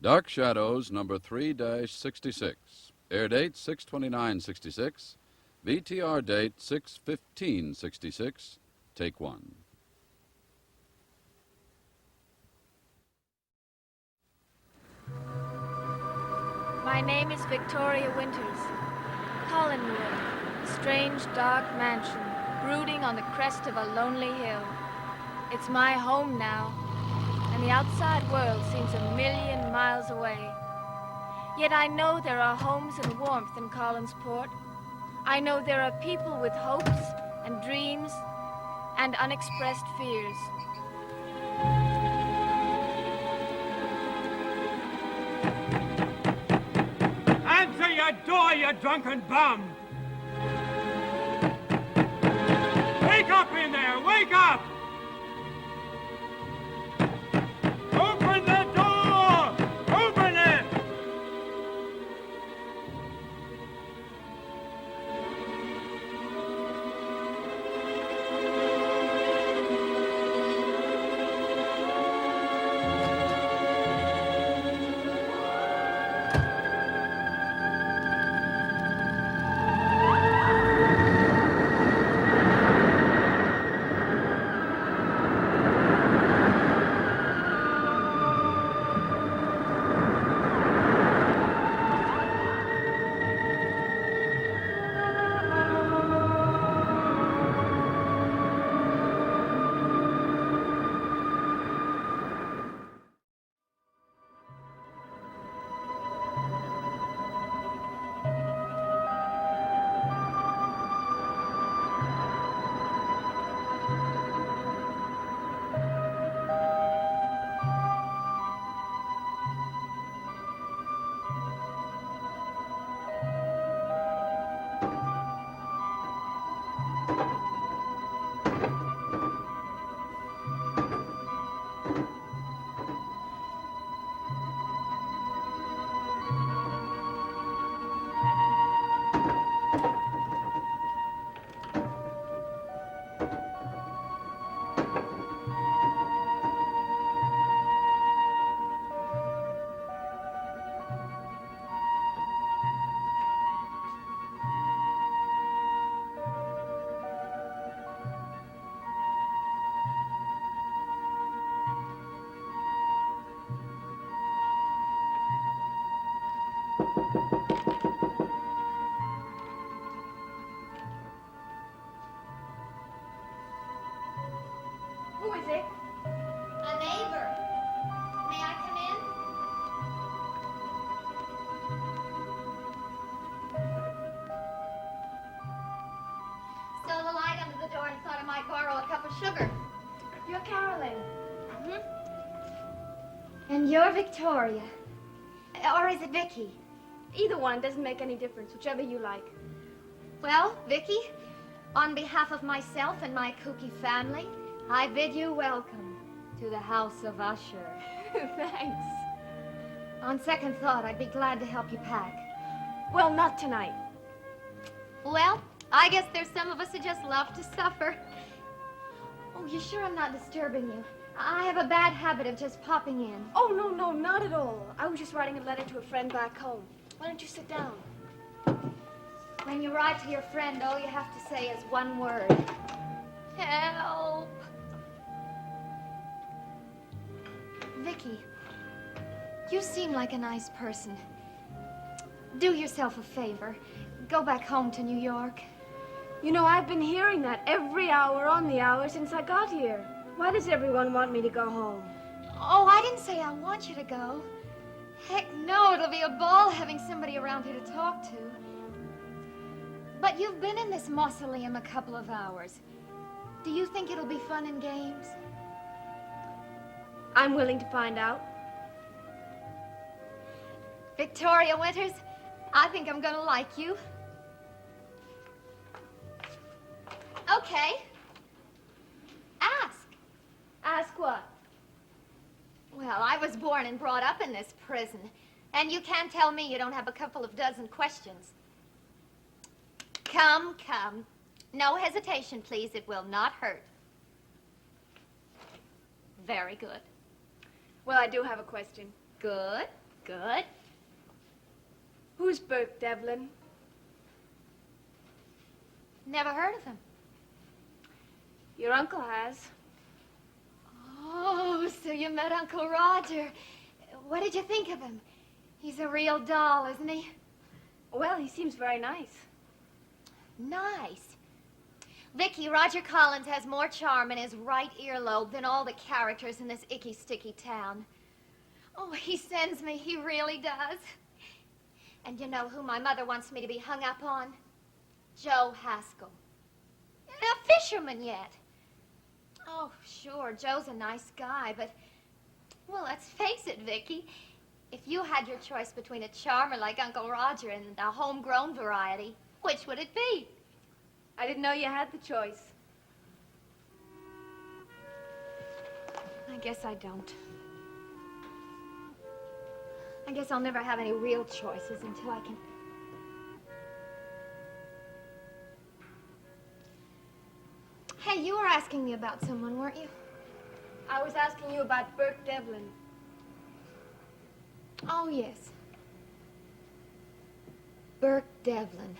Dark Shadows, number 3-66. Air date 6/29/66. VTR date 6/15/66. Take one. My name is Victoria Winters. Collinwood, a strange, dark mansion, brooding on the crest of a lonely hill. It's my home now, and the outside world seems 1,000,000 miles away. Yet I know there are homes and warmth in Collinsport. I know there are people with hopes and dreams and unexpressed fears. Answer your door, you drunken bum! Wake up in there! Wake up! Open the door! Open it! Who is it? A neighbor. May I come in? Saw the light under the door and thought I might borrow a cup of sugar. You're Carolyn. And you're Victoria. Or is it Vicky? Either one doesn't make any difference, whichever you like. Well, Vicky, on behalf of myself and my kooky family, I bid you welcome to the House of Usher. Thanks. On second thought, I'd be glad to help you pack. Well, not tonight. Well, I guess there's some of us who just love to suffer. Oh, you sure I'm not disturbing you? I have a bad habit of just popping in. Oh, no, not at all. I was just writing a letter to a friend back home. Why don't you sit down? When you write to your friend, all you have to say is one word. Help. Vicky, you seem like a nice person. Do yourself a favor. Go back home to New York. You know, I've been hearing that every hour on the hour since I got here. Why does everyone want me to go home? Oh, I didn't say I want you to go. Heck no, it'll be a ball having somebody around here to talk to. But you've been in this mausoleum a couple of hours. Do you think it'll be fun and games? I'm willing to find out. Victoria Winters, I think I'm gonna like you. Okay. Ask. Ask what? Well, I was born and brought up in this prison, and you can't tell me you don't have a couple of dozen questions. Come. No hesitation, please. It will not hurt. Very good. Well, I do have a question. Good. Good. Who's Burke Devlin? Never heard of him. Your uncle has. Oh, so you met Uncle Roger. What did you think of him? He's a real doll, isn't he? Well, he seems very nice. Nice. Vicky, Roger Collins has more charm in his right earlobe than all the characters in this icky, sticky town. Oh, he sends me. He really does. And you know who my mother wants me to be hung up on? Joe Haskell. A fisherman yet. Oh, sure, Joe's a nice guy, but... Well, let's face it, Vicky. If you had your choice between a charmer like Uncle Roger and a homegrown variety, which would it be? I didn't know you had the choice. I guess I don't. I guess I'll never have any real choices until I can... Hey, you were asking me about someone, weren't you? I was asking you about Burke Devlin. Oh, yes. Burke Devlin.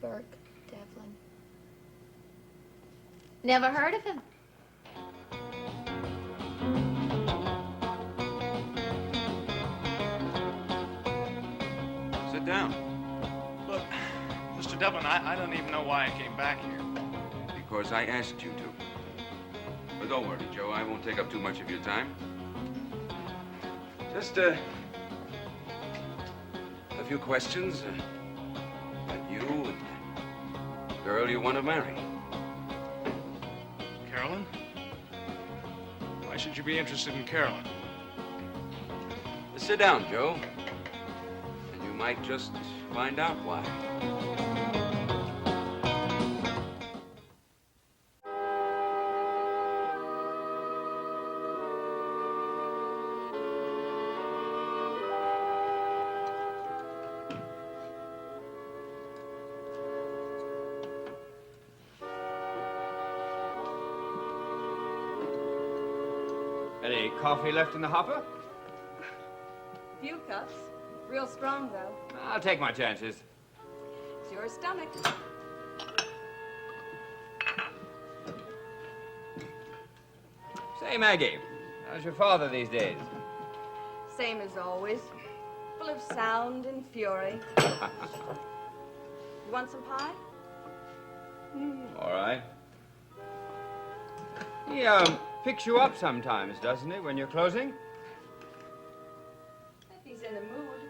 Burke Devlin. Never heard of him. Sit down. Look, Mr. Devlin, I don't even know why I came back here. Because I asked you to. But don't worry, Joe. I won't take up too much of your time. Just, a few questions. About you and the girl you want to marry. Carolyn? Why should you be interested in Carolyn? Sit down, Joe. And you might just find out why. Any coffee left in the hopper? Few cups. Real strong, though. I'll take my chances. It's your stomach. Say, Maggie, how's your father these days? Same as always. Full of sound and fury. You want some pie? All right. He, picks you up sometimes, doesn't he, when you're closing? If he's in the mood.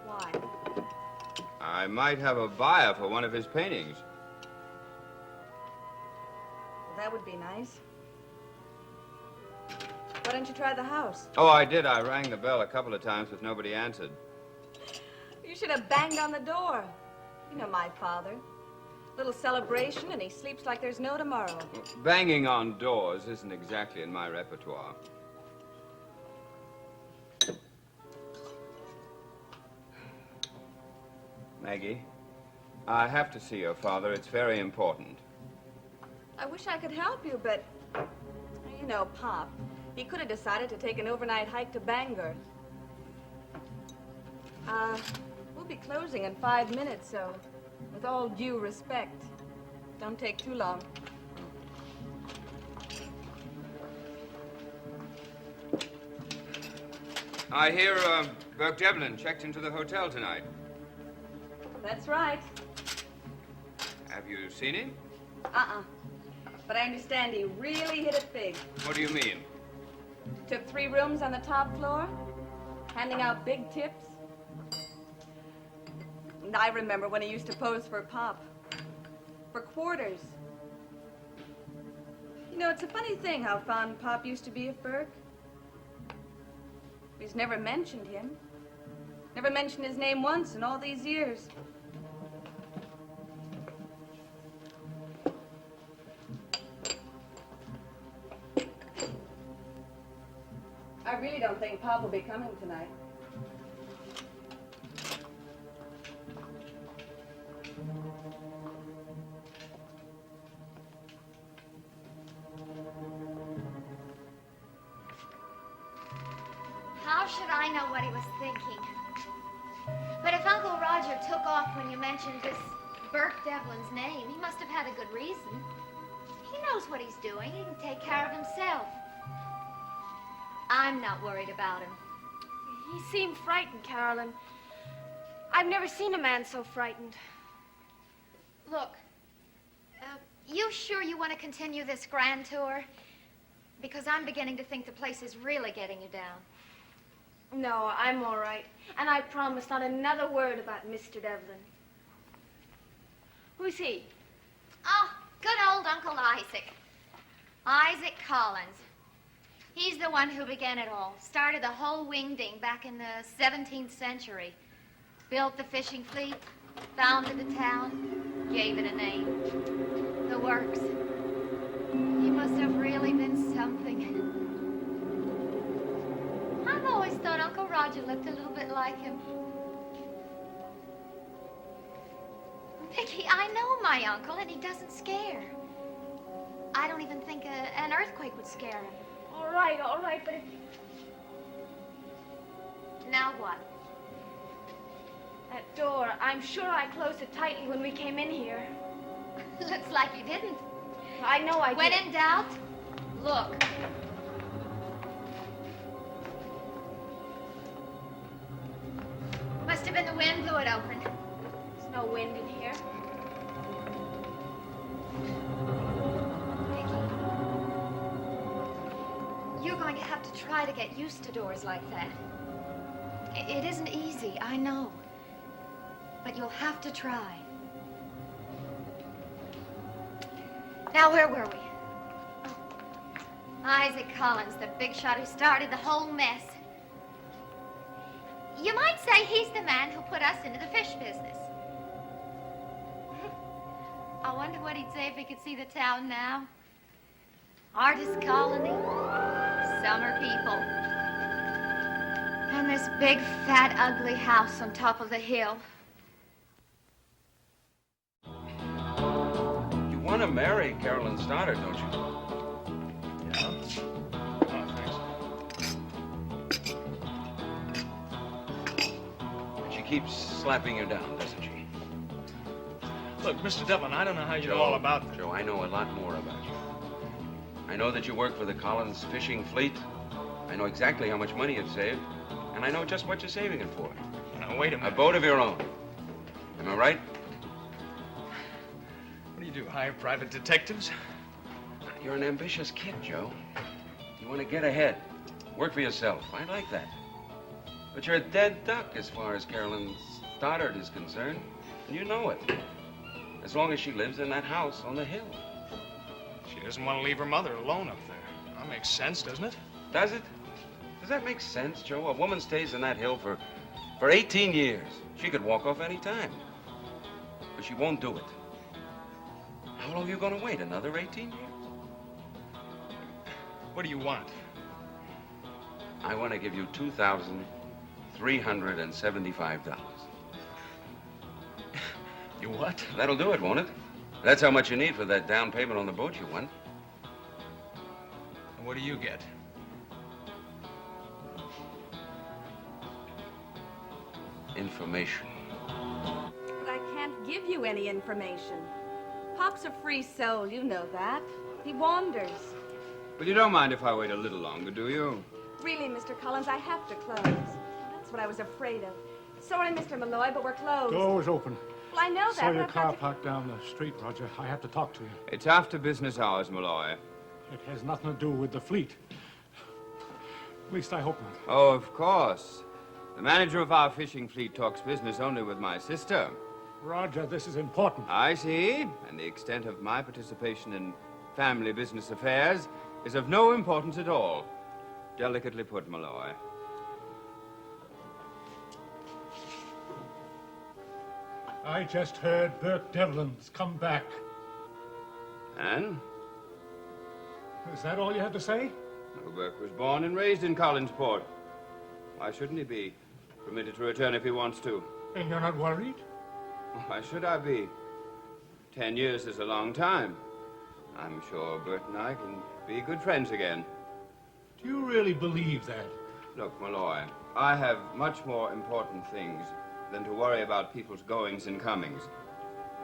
Why? I might have a buyer for one of his paintings. Well, that would be nice. Why don't you try the house? Oh, I did. I rang the bell a couple of times, but nobody answered. You should have banged on the door. You know my father. Little celebration, and he sleeps like there's no tomorrow. Banging on doors isn't exactly in my repertoire. Maggie, I have to see your father. It's very important. I wish I could help you, but you know, Pop, he could have decided to take an overnight hike to Bangor. We'll be closing in 5 minutes, so with all due respect, don't take too long. I hear, Burke Devlin checked into the hotel tonight. That's right. Have you seen him? But I understand he really hit it big. What do you mean? Took 3 rooms on the top floor, handing out big tips. And I remember when he used to pose for Pop. For quarters. You know, it's a funny thing how fond Pop used to be of Burke. He's never mentioned him. Never mentioned his name once in all these years. I really don't think Pop will be coming tonight. know what he was thinking. But if Uncle Roger took off when you mentioned this Burke Devlin's name, he must have had a good reason. He knows what he's doing. He can take care of himself. I'm not worried about him. He seemed frightened, Carolyn. I've never seen a man so frightened. Look, you sure you want to continue this grand tour? Because I'm beginning to think the place is really getting you down. No, I'm all right. And I promise not another word about Mr. Devlin. Who's he? Oh, good old Uncle Isaac. Isaac Collins. He's the one who began it all. Started the whole wingding back in the 17th century. Built the fishing fleet, founded the town, gave it a name. The works. He must have really been something. I've always thought Uncle Roger looked a little bit like him. Vicky, I know my uncle, and he doesn't scare. I don't even think an earthquake would scare him. All right, but if... Now what? That door, I'm sure I closed it tightly when we came in here. Looks like you didn't. I know I did. When in doubt, look. Must have been the wind blew it open. There's no wind in here. Vicky, you're going to have to try to get used to doors like that. It isn't easy, I know. But you'll have to try. Now, where were we? Oh. Isaac Collins, the big shot who started the whole mess. You might say he's the man who put us into the fish business. I wonder what he'd say if he could see the town now. Artist colony, summer people, and this big, fat, ugly house on top of the hill. You want to marry Carolyn Stoddard, don't you? Yeah? Oh, thanks. She keeps slapping you down, doesn't she? Look, Mr. Devlin, I don't know how you know all about this. Joe, I know a lot more about you. I know that you work for the Collins fishing fleet. I know exactly how much money you've saved. And I know just what you're saving it for. Now, wait a A minute. boat of your own. Am I right? What do you do, hire private detectives? You're an ambitious kid, Joe. You want to get ahead. Work for yourself. I like that. But you're a dead duck as far as Carolyn Stoddard is concerned. And you know it. As long as she lives in that house on the hill. She doesn't want to leave her mother alone up there. That makes sense, doesn't it? Does it? Does that make sense, Joe? A woman stays in that hill for 18 years. She could walk off any time. But she won't do it. How long are you going to wait? Another 18 years? What do you want? I want to give you $2,375. You what? That'll do it, won't it? That's how much you need for that down payment on the boat you won. And what do you get? Information. But I can't give you any information. Pop's a free soul, you know that. He wanders. But you don't mind if I wait a little longer, do you? Really, Mr. Collins, I have to close. That's what I was afraid of. Sorry, Mr. Malloy, but we're closed. Door is open. Well, I know that. Saw but your I've got car to- parked down the street, Roger. I have to talk to you. It's after business hours, Malloy. It has nothing to do with the fleet. At least I hope not. Oh, of course. The manager of our fishing fleet talks business only with my sister. Roger, this is important. I see. And the extent of my participation in family business affairs is of no importance at all. Delicately put, Malloy. I just heard Burke Devlin's come back. And? Is that all you had to say? Well, Burke was born and raised in Collinsport. Why shouldn't he be permitted to return if he wants to? And you're not worried? Why should I be? 10 years is a long time. I'm sure Bert and I can be good friends again. Do you really believe that? Look, Malloy, I have much more important things than to worry about people's goings and comings,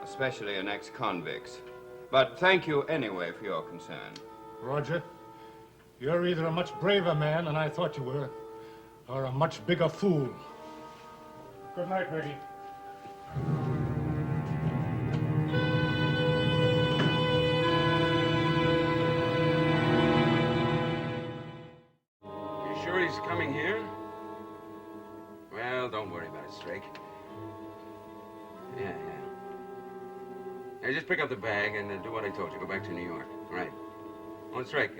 especially an ex-convict's. But thank you anyway for your concern. Roger, you're either a much braver man than I thought you were, or a much bigger fool. Good night, Reggie. You sure he's coming here? Well, don't worry about it, Strake. Yeah. Hey, just pick up the bag and do what I told you. Go back to New York. All right. Oh, Strake,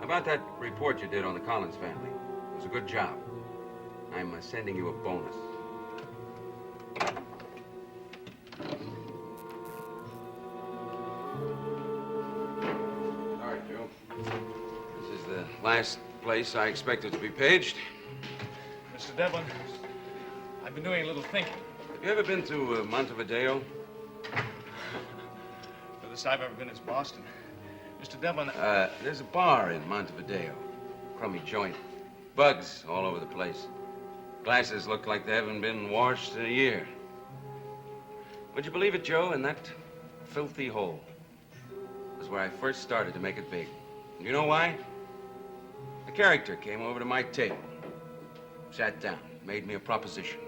about that report you did on the Collins family. It was a good job. I'm sending you a bonus. All right, Joe. This is the last place I expected to be paged. Mr. Devlin, I've been doing a little thinking. Have you ever been to Montevideo? Furthest I've ever been is Boston. Mr. Devlin, There's a bar in Montevideo. Crummy joint. Bugs all over the place. Glasses look like they haven't been washed in a year. Would you believe it, Joe? In that filthy hole was where I first started to make it big. You know why? A character came over to my table, sat down, made me a proposition.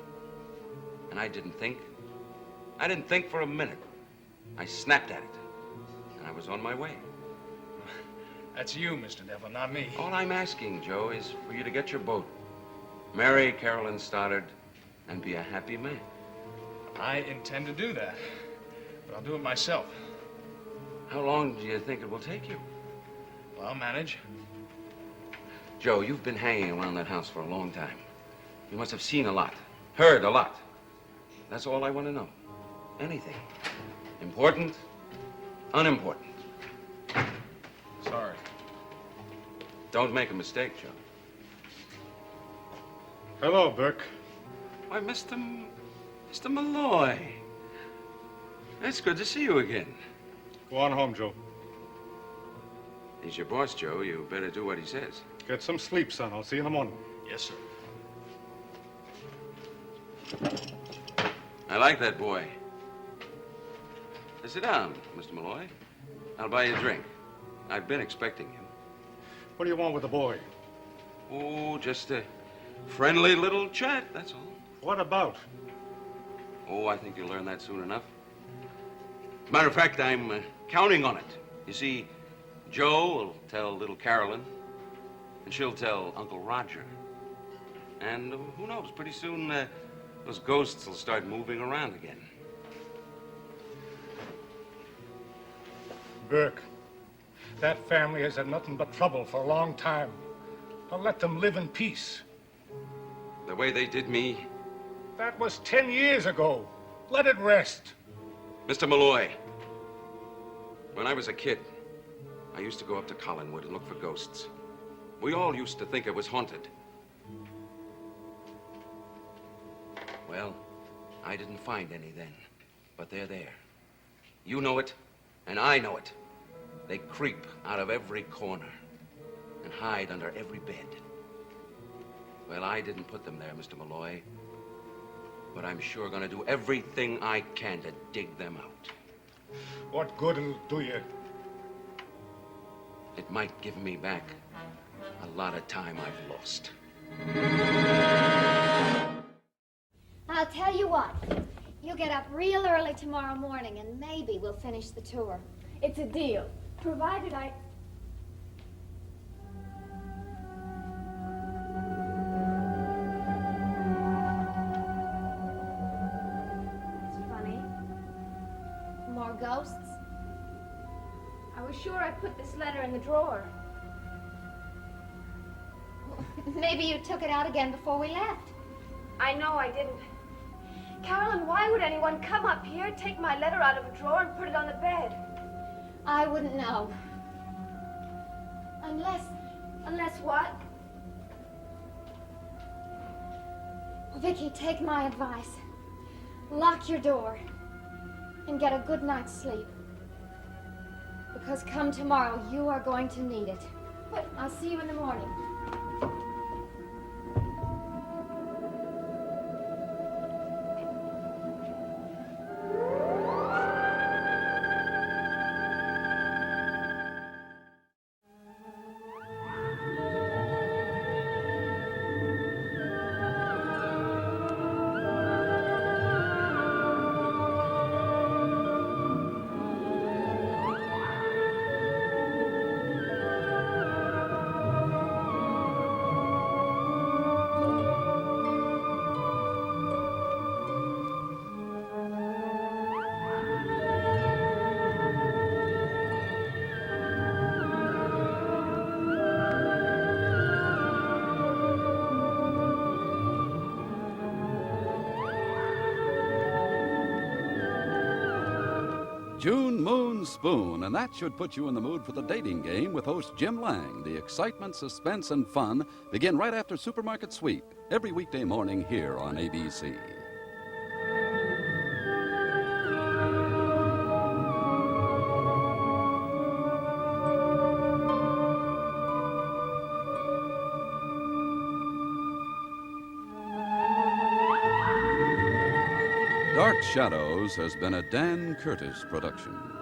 And I didn't think. I didn't think for a minute. I snapped at it, and I was on my way. that's you, Mr. Devlin, not me. All I'm asking, Joe, is for you to get your boat, marry Carolyn Stoddard, and be a happy man. I intend to do that, but I'll do it myself. How long do you think it will take you? Well, I'll manage. Joe, you've been hanging around that house for a long time. You must have seen a lot, heard a lot. That's all I want to know. Anything. Important, unimportant. Sorry. Don't make a mistake, Joe. Hello, Burke. Why, Mr. Malloy. It's good to see you again. Go on home, Joe. He's your boss, Joe. You better do what he says. Get some sleep, son. I'll see you in the morning. Yes, sir. I like that boy. Sit down, Mr. Malloy. I'll buy you a drink. I've been expecting you. What do you want with the boy? Oh, just a friendly little chat, that's all. What about? Oh, I think you'll learn that soon enough. As a matter of fact, I'm counting on it. You see, Joe will tell little Carolyn, and she'll tell Uncle Roger. And who knows, pretty soon those ghosts will start moving around again. Burke, that family has had nothing but trouble for a long time. Now let them live in peace. The way they did me. That was 10 years ago. Let it rest. Mr. Malloy, when I was a kid, I used to go up to Collinwood and look for ghosts. We all used to think it was haunted. Well, I didn't find any then, but they're there. You know it, and I know it. They creep out of every corner and hide under every bed. Well, I didn't put them there, Mr. Malloy, but I'm sure gonna do everything I can to dig them out. What good will it do you? It might give me back a lot of time I've lost. I'll tell you what. You'll get up real early tomorrow morning and maybe we'll finish the tour. It's a deal, provided I... It's funny. More ghosts? I was sure I put this letter in the drawer. Maybe you took it out again before we left. I know I didn't. Carolyn, why would anyone come up here, take my letter out of a drawer and put it on the bed? I wouldn't know. Unless... Unless what? Vicky, take my advice. Lock your door and get a good night's sleep. Because come tomorrow, you are going to need it. But I'll see you in the morning. June Moon Spoon, and that should put you in the mood for the dating game with host Jim Lang. The excitement, suspense, and fun begin right after Supermarket Sweep, every weekday morning here on ABC. Dark Shadows has been a Dan Curtis production.